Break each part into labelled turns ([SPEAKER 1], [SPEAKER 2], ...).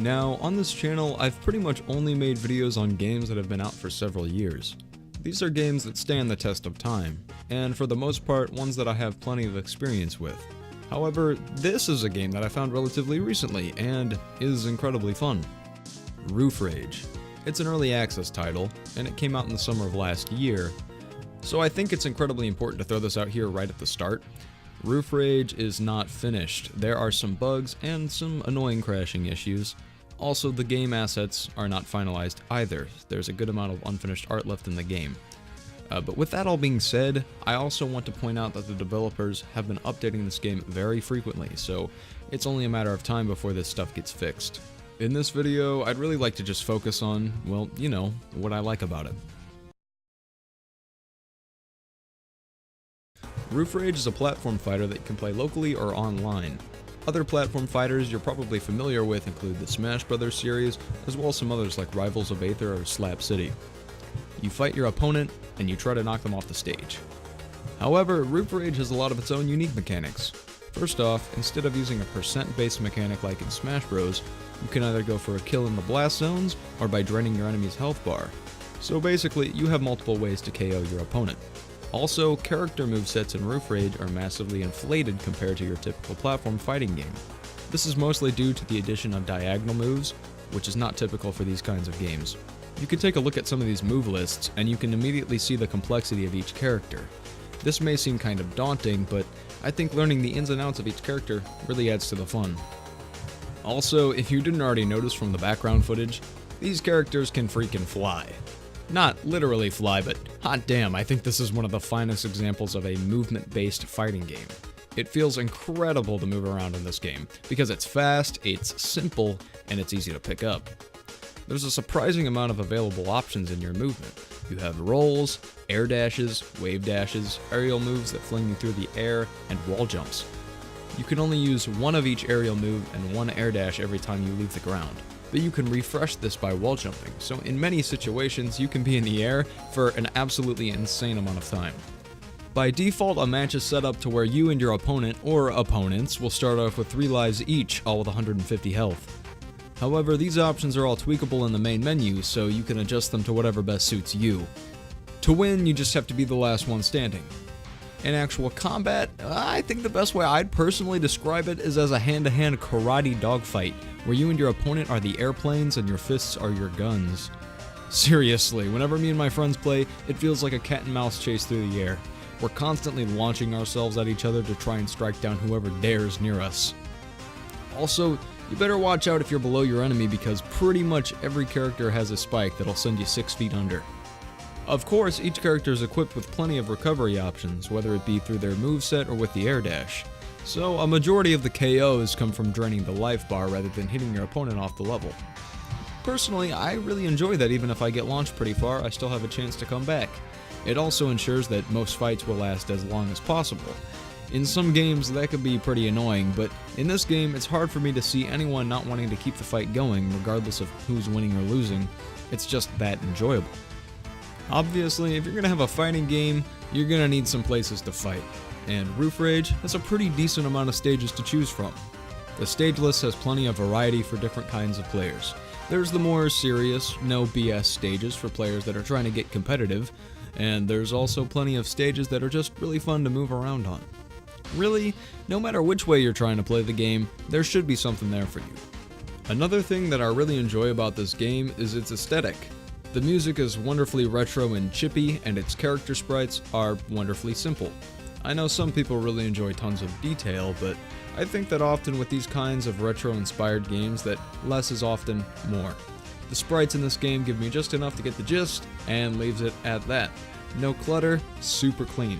[SPEAKER 1] Now, on this channel, I've pretty much only made videos on games that have been out for several years. These are games that stand the test of time, and for the most part, ones that I have plenty of experience with. However, this is a game that I found relatively recently, and is incredibly fun. Roof Rage. It's an early access title, and it came out in the summer of last year, so I think it's incredibly important to throw this out here right at the start. Roof Rage is not finished. There are some bugs and some annoying crashing issues. Also, the game assets are not finalized either. There's a good amount of unfinished art left in the game. But with that all being said, I also want to point out that the developers have been updating this game very frequently, so it's only a matter of time before this stuff gets fixed. In this video, I'd really like to just focus on, well, you know, what I like about it. Roof Rage is a platform fighter that you can play locally or online. Other platform fighters you're probably familiar with include the Smash Bros. Series, as well as some others like Rivals of Aether or Slap City. You fight your opponent, and you try to knock them off the stage. However, Roof Rage has a lot of its own unique mechanics. First off, instead of using a percent-based mechanic like in Smash Bros., you can either go for a kill in the blast zones, or by draining your enemy's health bar. So basically, you have multiple ways to KO your opponent. Also, character movesets in Roof Rage are massively inflated compared to your typical platform fighting game. This is mostly due to the addition of diagonal moves, which is not typical for these kinds of games. You can take a look at some of these move lists, and you can immediately see the complexity of each character. This may seem kind of daunting, but I think learning the ins and outs of each character really adds to the fun. Also, if you didn't already notice from the background footage, these characters can freaking fly. Not literally fly, but hot damn, I think this is one of the finest examples of a movement-based fighting game. It feels incredible to move around in this game, because it's fast, it's simple, and it's easy to pick up. There's a surprising amount of available options in your movement. You have rolls, air dashes, wave dashes, aerial moves that fling you through the air, and wall jumps. You can only use one of each aerial move and one air dash every time you leave the ground. But you can refresh this by wall jumping, so in many situations you can be in the air for an absolutely insane amount of time. By default, a match is set up to where you and your opponent, or opponents, will start off with 3 lives each, all with 150 health. However, these options are all tweakable in the main menu, so you can adjust them to whatever best suits you. To win, you just have to be the last one standing. In actual combat, I think the best way I'd personally describe it is as a hand-to-hand karate dogfight, where you and your opponent are the airplanes and your fists are your guns. Seriously, whenever me and my friends play, it feels like a cat and mouse chase through the air. We're constantly launching ourselves at each other to try and strike down whoever dares near us. Also, you better watch out if you're below your enemy because pretty much every character has a spike that'll send you 6 feet under. Of course, each character is equipped with plenty of recovery options, whether it be through their moveset or with the air dash. So a majority of the KOs come from draining the life bar rather than hitting your opponent off the level. Personally, I really enjoy that even if I get launched pretty far, I still have a chance to come back. It also ensures that most fights will last as long as possible. In some games that could be pretty annoying, but in this game it's hard for me to see anyone not wanting to keep the fight going regardless of who's winning or losing. It's just that enjoyable. Obviously, if you're going to have a fighting game, you're going to need some places to fight, and Roof Rage has a pretty decent amount of stages to choose from. The stage list has plenty of variety for different kinds of players. There's the more serious, no BS stages for players that are trying to get competitive, and there's also plenty of stages that are just really fun to move around on. Really, no matter which way you're trying to play the game, there should be something there for you. Another thing that I really enjoy about this game is its aesthetic. The music is wonderfully retro and chippy, and its character sprites are wonderfully simple. I know some people really enjoy tons of detail, but I think that often with these kinds of retro-inspired games that less is often more. The sprites in this game give me just enough to get the gist, and leaves it at that. No clutter, super clean.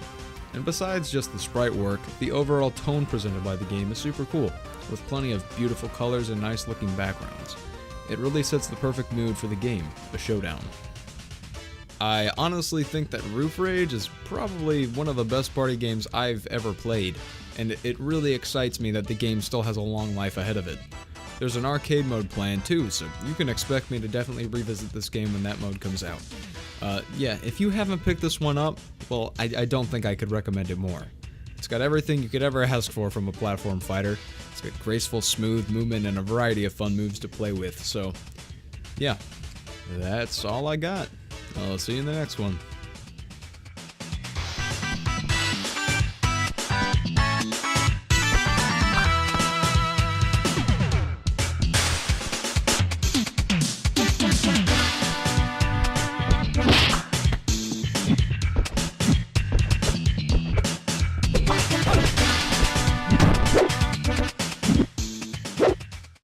[SPEAKER 1] And besides just the sprite work, the overall tone presented by the game is super cool, with plenty of beautiful colors and nice looking backgrounds. It really sets the perfect mood for the game, a showdown. I honestly think that Roof Rage is probably one of the best party games I've ever played, and it really excites me that the game still has a long life ahead of it. There's an arcade mode planned too, so you can expect me to definitely revisit this game when that mode comes out. Yeah, if you haven't picked this one up, well, I don't think I could recommend it more. It's got everything you could ever ask for from a platform fighter. It's got graceful, smooth movement and a variety of fun moves to play with. So, yeah, that's all I got. I'll see you in the next one.